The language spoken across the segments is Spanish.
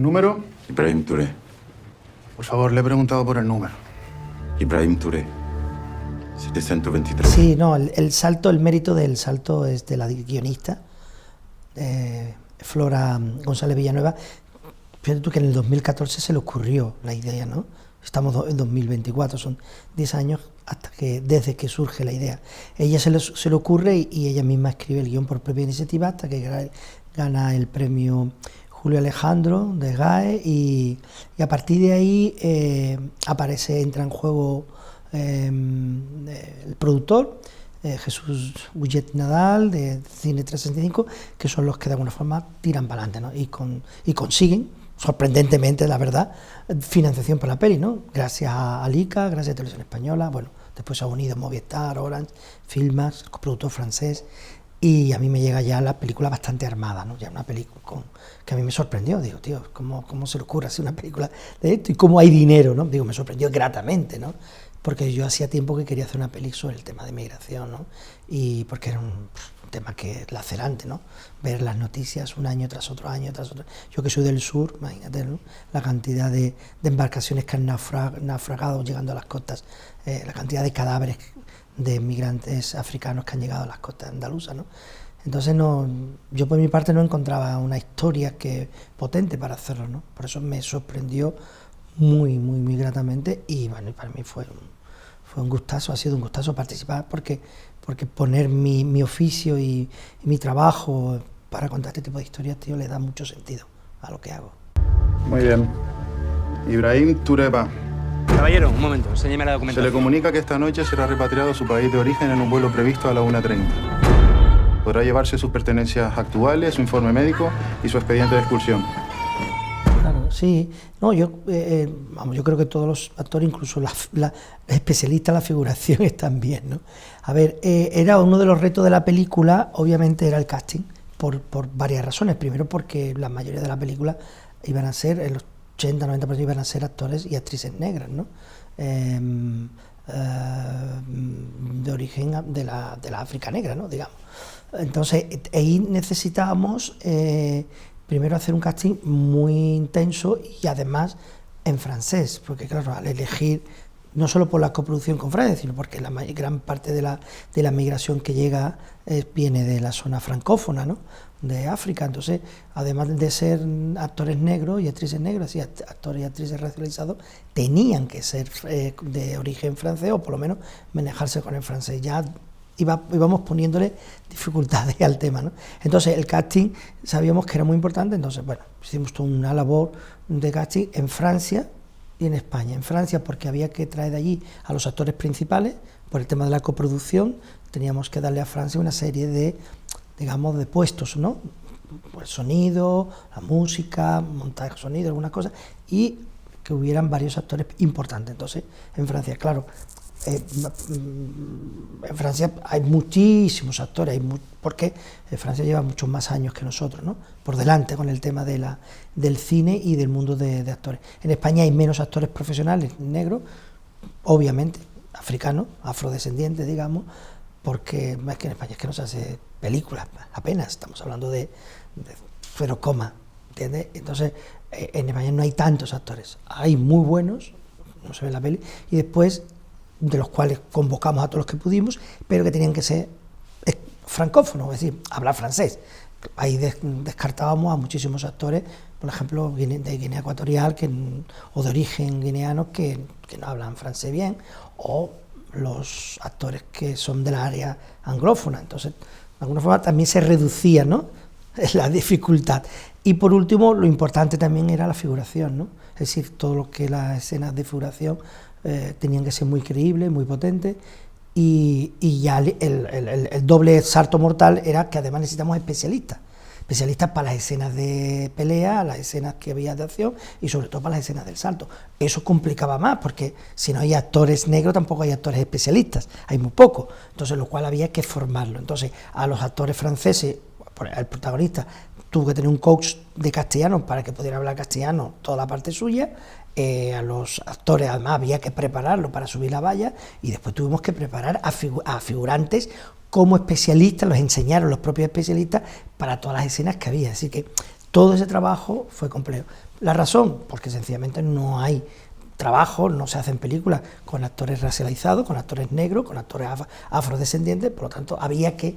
¿Número? Ibrahim Touré. Por favor, le he preguntado por el número. Ibrahim Touré. 723. Sí, no, el salto, el mérito del salto es de la guionista, Flora González Villanueva. Fíjate tú que en el 2014 se le ocurrió la idea, ¿no? Estamos en 2024, son 10 años desde que surge la idea. Ella se le ocurre y ella misma escribe el guión por propia iniciativa hasta que gana el premio Julio Alejandro de GAE y a partir de ahí entra en juego el productor, Jesús Bullet Nadal de Cine 365, que son los que de alguna forma tiran para adelante, ¿no? y consiguen, sorprendentemente, la verdad, financiación para la peli, ¿no? Gracias a ICA, gracias a Televisión Española, bueno, después se ha unido Movistar, Orange, Filmax, coproductor francés, y a mí me llega ya la película bastante armada, ¿no? Ya una película que a mí me sorprendió, digo, tío, ¿cómo se le ocurre hacer una película de esto? Y cómo hay dinero, ¿no? Digo, me sorprendió gratamente, ¿no? Porque yo hacía tiempo que quería hacer una película sobre el tema de migración, ¿no? Y porque era un tema que es lacerante, ¿no? Ver las noticias un año tras otro año tras otro. Yo que soy del sur, imagínate, ¿no? La cantidad de embarcaciones que han naufragado llegando a las costas, la cantidad de cadáveres de migrantes africanos que han llegado a las costas andaluzas, ¿no? Entonces yo por mi parte no encontraba una historia potente para hacerlo, ¿no? Por eso me sorprendió muy, muy, muy gratamente y bueno, y para mí fue un gustazo, ha sido un gustazo participar porque poner mi oficio y mi trabajo para contar este tipo de historias, tío, le da mucho sentido a lo que hago. Muy bien. Ibrahim Touré. Caballero, un momento, enséñeme la Se documentación. le comunica que esta noche será repatriado a su país de origen en un vuelo previsto a la 1:30. Podrá llevarse sus pertenencias actuales, su informe médico y su expediente de expulsión. Claro, sí. No, yo creo que todos los actores, incluso los especialistas en la figuración, están bien, ¿no? A ver, era uno de los retos de la película, obviamente era el casting, por varias razones. Primero porque la mayoría de la película iban a ser, en los 80-90% iban a ser actores y actrices negras, ¿no? De origen de la África negra, ¿no? Digamos. Entonces, ahí necesitábamos primero hacer un casting muy intenso y además en francés, porque claro, al elegir, no solo por la coproducción con Francia, sino porque la gran parte de la migración que llega viene de la zona francófona, ¿no? De África. Entonces, además de ser actores negros y actrices negras y actores y actrices racializados, tenían que ser de origen francés o por lo menos manejarse con el francés. Ya íbamos poniéndole dificultades al tema, ¿no? Entonces el casting sabíamos que era muy importante, entonces bueno, hicimos toda una labor de casting en Francia y en España. En Francia porque había que traer de allí a los actores principales, por el tema de la coproducción, teníamos que darle a Francia una serie de, digamos, de puestos, ¿no? Pues sonido, la música, montaje de sonido, algunas cosas, y que hubieran varios actores importantes. Entonces, en Francia, claro, en Francia hay muchísimos actores, porque Francia lleva muchos más años que nosotros, ¿no? Por delante con el tema del cine y del mundo de actores. En España hay menos actores profesionales negros, obviamente, africanos, afrodescendientes, digamos, porque es que en España es que no se hace películas, apenas, estamos hablando de 0, ¿entiendes? Entonces, en España no hay tantos actores, hay muy buenos, no se ve en la peli, y después de los cuales convocamos a todos los que pudimos, pero que tenían que ser francófonos, es decir, hablar francés. Ahí descartábamos a muchísimos actores, por ejemplo, de Guinea Ecuatorial o de origen guineano que no hablan francés bien, o los actores que son de la área anglófona. Entonces, de alguna forma también se reducía, ¿no?, la dificultad. Y por último, lo importante también era la figuración, ¿no? Es decir, todo lo que las escenas de figuración tenían que ser muy creíbles, muy potentes, y ya el doble salto mortal era que además necesitamos especialistas para las escenas de pelea, las escenas que había de acción y sobre todo para las escenas del salto. Eso complicaba más, porque si no hay actores negros tampoco hay actores especialistas, hay muy pocos, entonces lo cual había que formarlo. Entonces a los actores franceses, el protagonista tuvo que tener un coach de castellano para que pudiera hablar castellano toda la parte suya. A los actores además había que prepararlo para subir la valla y después tuvimos que preparar a figurantes como especialistas, los enseñaron los propios especialistas para todas las escenas que había. Así que todo ese trabajo fue complejo. La razón, porque sencillamente no hay trabajo, no se hacen películas con actores racializados, con actores negros, con actores afrodescendientes, por lo tanto había que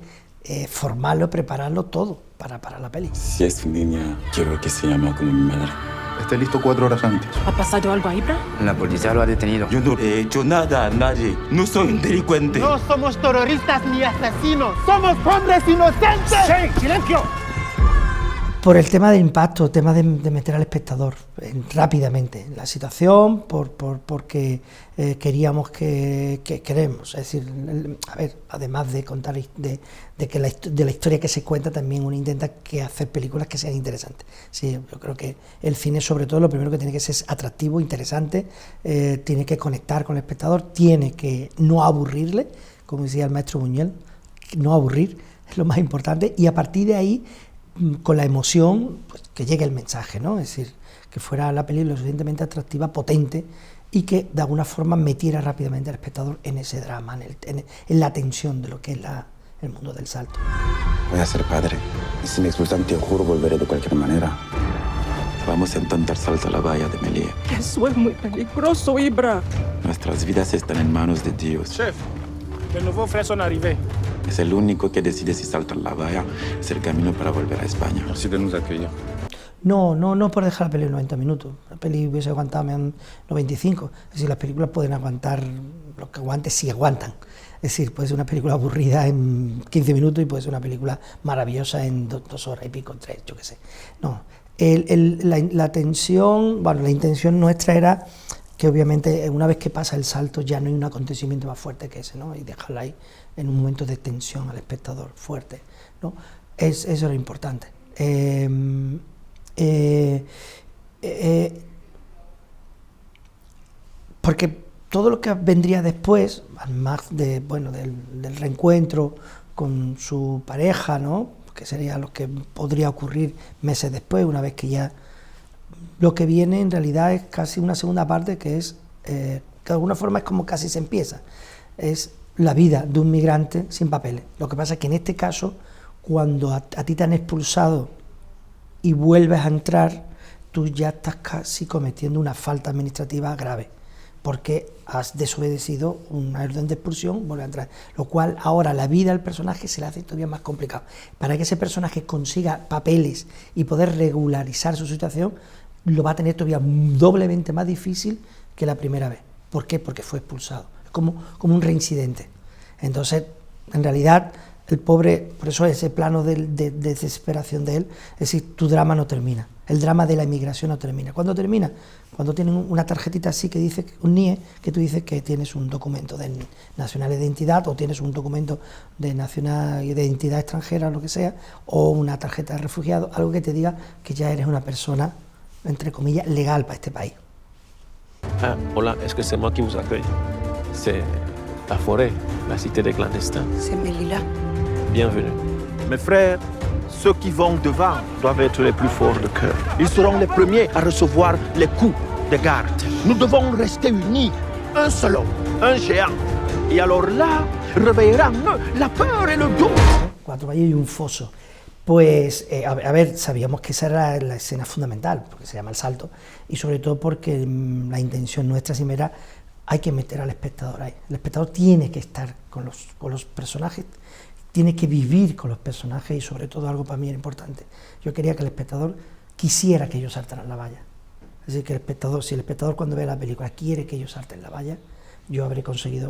formarlo, prepararlo todo para la peli. Si es niña, quiero que se llame como mi madre. Esté listo 4 horas antes. ¿Ha pasado algo a Ibra? La policía lo ha detenido. Yo no he hecho nada a nadie. No soy un delincuente. No somos terroristas ni asesinos, somos hombres inocentes. ¡Sí, silencio! Por el tema del impacto, el tema de meter al espectador rápidamente en la situación, porque queríamos queremos, es decir, a ver, además de contar de la historia que se cuenta, también uno intenta hacer películas que sean interesantes. Sí, yo creo que el cine, sobre todo, lo primero que tiene que ser es atractivo, interesante, tiene que conectar con el espectador, tiene que no aburrirle, como decía el maestro Buñuel, no aburrir es lo más importante, y a partir de ahí, con la emoción, pues, que llegue el mensaje, ¿no? Es decir, que fuera la película lo suficientemente atractiva, potente, y que de alguna forma metiera rápidamente al espectador en ese drama, en la tensión de lo que es el mundo del salto. Voy a ser padre. Y si me expulsan, te juro, volveré de cualquier manera. Vamos a intentar saltar la valla de Méliès. Eso es muy peligroso, Ibra. Nuestras vidas están en manos de Dios. Chef, les nouveaux frais sont arrivés. Es el único que decide si saltar la valla. Es el camino para volver a España. Merci de nous accueillir. No por dejar la peli en 90 minutos. La peli hubiese aguantado en 95. Es decir, las películas pueden aguantar lo que aguante si aguantan. Es decir, puede ser una película aburrida en 15 minutos y puede ser una película maravillosa en 2 horas y pico, 3, yo qué sé. No. La tensión, bueno, la intención nuestra era que obviamente una vez que pasa el salto ya no hay un acontecimiento más fuerte que ese, ¿no? Y dejarla ahí en un momento de tensión al espectador fuerte, ¿no? Eso era importante. Porque todo lo que vendría después, además del reencuentro con su pareja, ¿no? Que sería lo que podría ocurrir meses después, una vez que ya lo que viene en realidad es casi una segunda parte que es, que de alguna forma es como casi se empieza, es la vida de un migrante sin papeles. Lo que pasa es que en este caso, cuando a ti te han expulsado y vuelves a entrar, tú ya estás casi cometiendo una falta administrativa grave, porque has desobedecido una orden de expulsión, vuelve a entrar, lo cual ahora la vida del personaje se le hace todavía más complicado. Para que ese personaje consiga papeles y poder regularizar su situación, lo va a tener todavía doblemente más difícil que la primera vez. ¿Por qué? Porque fue expulsado, es como un reincidente. Entonces, en realidad, el pobre, por eso ese plano de desesperación de él, es decir, tu drama no termina, el drama de la inmigración no termina. ¿Cuándo termina? Cuando tienen una tarjetita así que dice, un NIE, que tú dices que tienes un documento de nacional de identidad, o tienes un documento de nacional de identidad extranjera, o lo que sea, o una tarjeta de refugiado, algo que te diga que ya eres una persona, entre comillas, legal para este país. Ah, hola, est-ce que c'est moi qui vous accueille? C'est la forêt, la cité des clandestins. C'est Melilla. Bienvenue. Mes frères, ceux qui vont devant doivent être les plus forts de cœur. Ils seront les premiers à recevoir les coups de garde. Nous devons rester unis, un seul homme, un géant. Et alors là, réveillerán la peur et le doute. 4 valles y un foso. Pues, a ver, sabíamos que esa era la escena fundamental, porque se llama El Salto, y sobre todo porque la intención nuestra siempre era, hay que meter al espectador ahí. El espectador tiene que estar con los personajes, tiene que vivir con los personajes, y sobre todo algo para mí era importante. Yo quería que el espectador quisiera que ellos saltaran la valla. Es decir, que si el espectador cuando ve la película quiere que ellos salten la valla,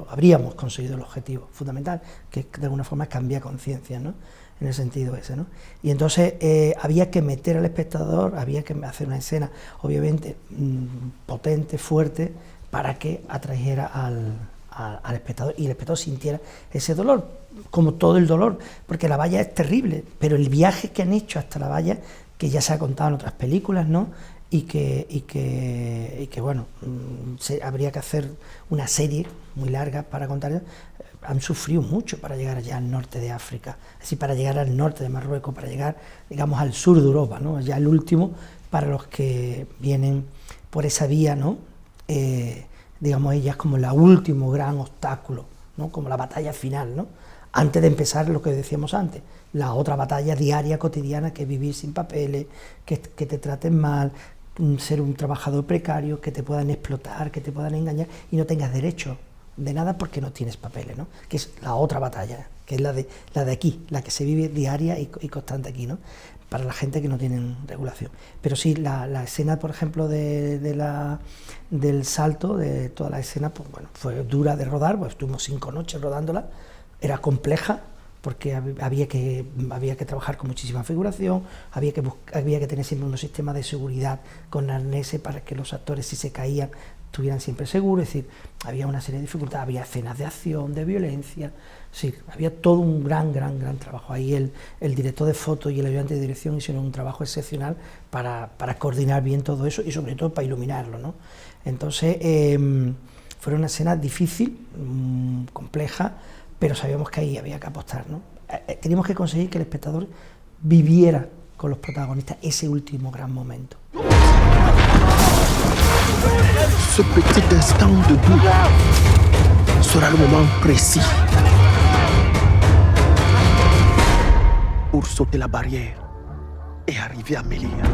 habríamos conseguido el objetivo fundamental, que de alguna forma cambia conciencia, ¿no? En el sentido ese, ¿no? Y entonces había que meter al espectador, había que hacer una escena, obviamente, potente, fuerte, para que atrajera al espectador, y el espectador sintiera ese dolor, como todo el dolor, porque la valla es terrible, pero el viaje que han hecho hasta la valla, que ya se ha contado en otras películas, ¿no? Y que bueno, habría que hacer una serie muy larga para contar. Han sufrido mucho para llegar allá al norte de África, es decir, para llegar al norte de Marruecos, para llegar, digamos, al sur de Europa, ¿no? Ya el último, para los que vienen por esa vía, ¿no? Digamos, ella es como el último gran obstáculo, ¿no? Como la batalla final, ¿no? antes de empezar lo que decíamos antes, la otra batalla diaria, cotidiana, que es vivir sin papeles, que te traten mal, ser un trabajador precario, que te puedan explotar, que te puedan engañar y no tengas derecho de nada porque no tienes papeles, ¿no? Que es la otra batalla, que es la de aquí, la que se vive diaria y constante aquí, ¿no? Para la gente que no tienen regulación. Pero sí, la escena, por ejemplo, del salto, de toda la escena, pues bueno, fue dura de rodar, pues estuvimos 5 noches rodándola, era compleja, porque había que trabajar con muchísima figuración, había que tener siempre unos sistemas de seguridad con arneses para que los actores, si se caían, estuvieran siempre seguros, es decir, había una serie de dificultades, había escenas de acción, de violencia, sí, había todo un gran trabajo. Ahí el director de foto y el ayudante de dirección hicieron un trabajo excepcional para coordinar bien todo eso y sobre todo para iluminarlo, ¿no? Entonces, fue una escena difícil, compleja, pero sabíamos que ahí había que apostar, ¿no? Teníamos que conseguir que el espectador viviera con los protagonistas ese último gran momento. Ce petit instant debout sera le moment précis pour sauter la barrière et arriver à Melilla.